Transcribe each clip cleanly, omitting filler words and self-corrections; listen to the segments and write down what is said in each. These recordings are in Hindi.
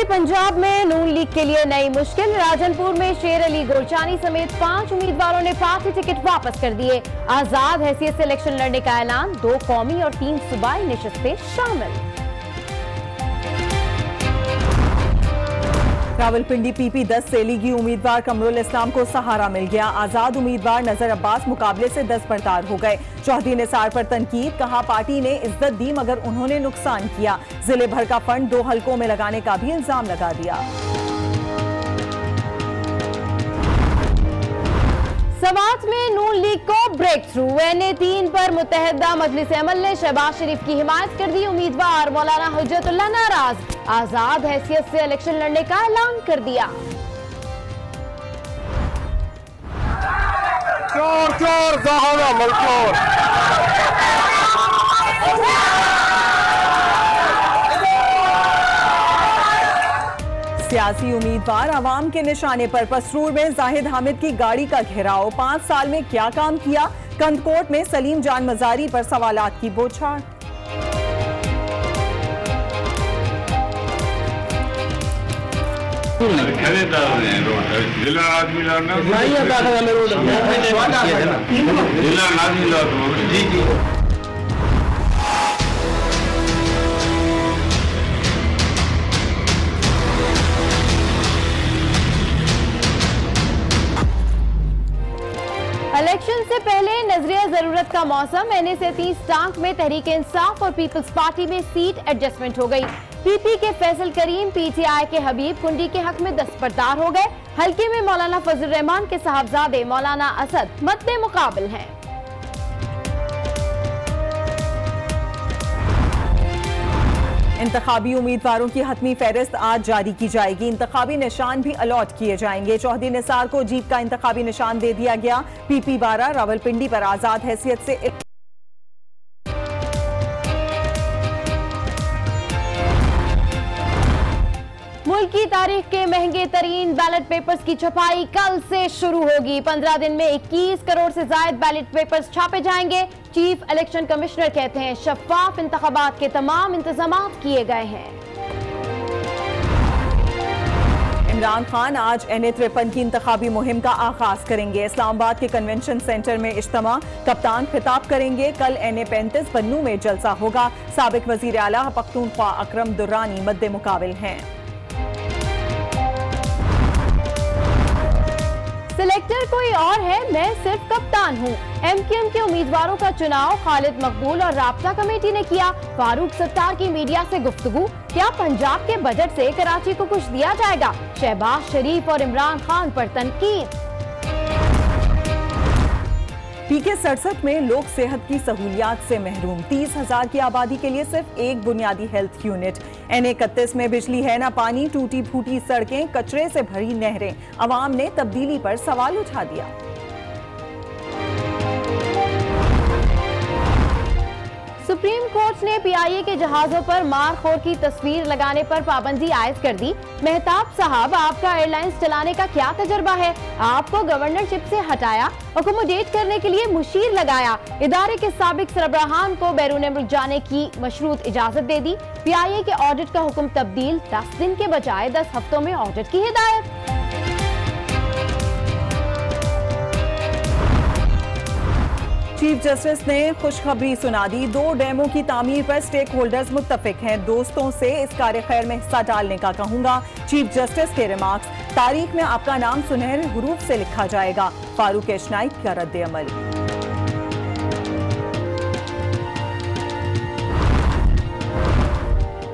सूबाई पंजाब में नून लीग के लिए नई मुश्किल। राजनपुर में शेर अली गोरचानी समेत 5 उम्मीदवारों ने पार्टी टिकट वापस कर दिए। आजाद हैसियत से इलेक्शन लड़ने का ऐलान। 2 कौमी और 3 सूबाई नशिस्तें शामिल। रावलपिंडी पीपी 10 से लीगी उम्मीदवार कमरुल इस्लाम को सहारा मिल गया। आजाद उम्मीदवार नजर अब्बास मुकाबले से 10 बरतार हो गए। चौधरी निसार पर तनकीद, कहा पार्टी ने इज्जत दी मगर उन्होंने नुकसान किया। जिले भर का फंड 2 हलकों में लगाने का भी इल्जाम लगा दिया। समात में नून लीग को ब्रेक थ्रू। NA-3 पर मुत्तहिदा मजलिस अमल ने शहबाज शरीफ की हिमायत कर दी। उम्मीदवार मौलाना हुज्जतुल्लाह नाराज। आजाद हैसियत से इलेक्शन लड़ने का ऐलान कर दिया। चोर चोर चोर। सियासी उम्मीदवार आवाम के निशाने पर। पसरूर में जाहिद हामिद की गाड़ी का घेराव। 5 साल में क्या काम किया? कंदकोट में सलीम जान मजारी पर सवालात की बौछार। इलेक्शन से पहले नजरिया जरूरत का मौसम। NA-30 टांक में तहरीक इंसाफ और पीपल्स पार्टी में सीट एडजस्टमेंट हो गई। PP के फैसल करीम PTI के हबीब कुंडी के हक में 10 बरतार हो गए। हल्के में मौलाना फजल रहमान के साहबजादे मौलाना असद मद्दे मुकाबिल हैं। इंतखाबी उम्मीदवारों की हतमी फहरिस्त आज जारी की जाएगी। इंतखाबी निशान भी अलॉट किए जाएंगे। चौधरी निसार को जीप का इंतखाबी निशान दे दिया गया। PP 12 रावलपिंडी पर आजाद हैसियत से मुल्क की तारीख के महंगे तरीन बैलेट पेपर्स की छपाई कल से शुरू होगी। 15 दिन में 21 करोड़ से ज्यादा बैलेट पेपर्स छापे जाएंगे। चीफ इलेक्शन कमिश्नर कहते हैं शफाफ इंतखाबात के तमाम इंतजाम किए गए हैं। इमरान खान आज NA-53 की इंतखाबी मुहिम का आगाज करेंगे। इस्लामाबाद के कन्वेंशन सेंटर में इज्तिमा। कप्तान खिताब करेंगे। कल NA-35 बन्नू में जलसा होगा। साबिक वजीर आला पख्तूनख्वा अकरम दुर्रानी मद्दे मुकाबिल हैं। सिलेक्टर कोई और है, मैं सिर्फ कप्तान हूँ। MQM के उम्मीदवारों का चुनाव खालिद मकबूल और राब्ता कमेटी ने किया। फारूक सत्तार की मीडिया से गुफ्तगू। क्या पंजाब के बजट से कराची को कुछ दिया जाएगा? शहबाज शरीफ और इमरान खान पर तनकीद। PK 67 में लोग सेहत की सहूलियात से महरूम। 30,000 की आबादी के लिए सिर्फ एक बुनियादी हेल्थ यूनिट। NA-31 में बिजली है ना पानी। टूटी फूटी सड़कें, कचरे से भरी नहरें। अवाम ने तब्दीली पर सवाल उठा दिया। सुप्रीम कोर्ट ने PIA के जहाजों पर मारखोर की तस्वीर लगाने पर पाबंदी आयद कर दी। मेहताब साहब, आपका एयरलाइंस चलाने का क्या तजर्बा है? आपको गवर्नरशिप से हटाया, अकोमोडेट करने के लिए मुशीर लगाया। इदारे के साबिक सरबराहान को बैरून मुल्क जाने की मशरूत इजाजत दे दी। PIA के ऑडिट का हुक्म तब्दील। 10 दिन के बजाय 10 हफ्तों में ऑडिट की हिदायत। चीफ जस्टिस ने खुशखबरी सुना दी। 2 डैमों की तामीर पर स्टेक होल्डर्स मुत्तफिक हैं। दोस्तों से इस कार्य खैर में हिस्सा डालने का कहूंगा। चीफ जस्टिस के रिमार्क्स। तारीख में आपका नाम सुनहरे हुरूफ से लिखा जाएगा। फारूक एशनाइक का रद्द अमल।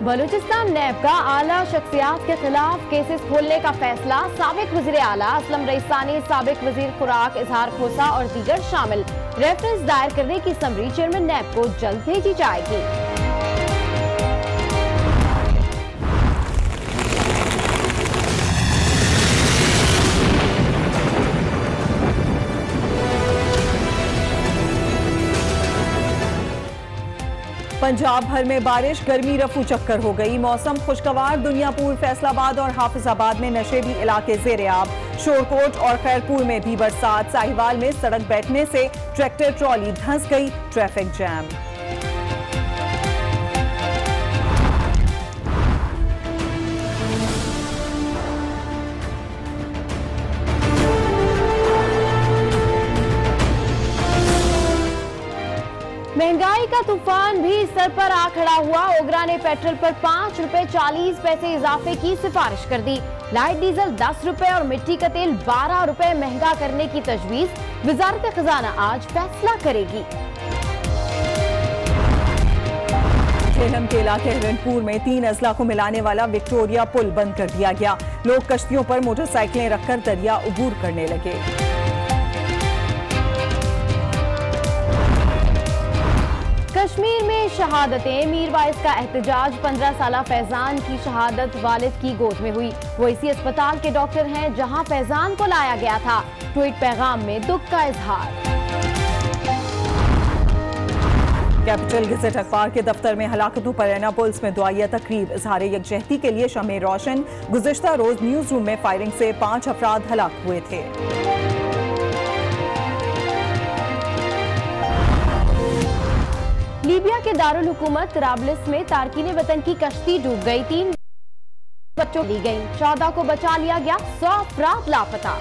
बलूचिस्तान नैब का आला शख्सियात के खिलाफ केसेस खोलने का फैसला। साबिक वजीर आला असलम रईसानी, साबिक वजीर खुराक इजहार खोसा और दीगर शामिल। रेफरेंस दायर करने की समरी चेयरमैन नैब को जल्द भेजी जाएगी। पंजाब भर में बारिश, गर्मी रफू चक्कर हो गई। मौसम खुशगवार। दुनियापुर, फैसलाबाद और हाफिजाबाद में नशेबी इलाके ज़ेर-ए-आब। शोरकोट और खैरपुर में भी बरसात। साहिवाल में सड़क बैठने से ट्रैक्टर ट्रॉली धंस गई। Traffic jam. का तूफान भी सर पर आ खड़ा हुआ। ओगरा ने पेट्रोल पर 5 रुपए 40 पैसे इजाफे की सिफारिश कर दी। लाइट डीजल 10 रुपए और मिट्टी का तेल 12 रुपए महंगा करने की तजवीज। वजारत खजाना आज फैसला करेगी। झेलम के इलाके हिरनपुर में 3 अजला को मिलाने वाला विक्टोरिया पुल बंद कर दिया गया। लोग कश्तियों पर मोटरसाइकिलें रखकर दरिया उबूर करने लगे। कश्मीर में शहादतें। मीरवाइज का एहतजाज। 15 साला फैजान की शहादत वालिद की गोद में हुई। वो इसी अस्पताल के डॉक्टर हैं जहां फैजान को लाया गया था। ट्वीट पैगाम में दुख का इजहार। कैपिटल गज़ेट अखबार के दफ्तर में हलाकतों पर एनापोल्स में दुआया तकरीब। इजहार यकजहती के लिए शम्मे रोशन। गुज़िश्ता रोज न्यूज रूम में फायरिंग से 5 अफराद हलाक हुए थे। लीबिया के दारुल हुकूमत तराबलिस में तारकीन वतन की कश्ती डूब गई। 3 बच्चों ली गई। 14 को बचा लिया गया। 100 अफराद लापता।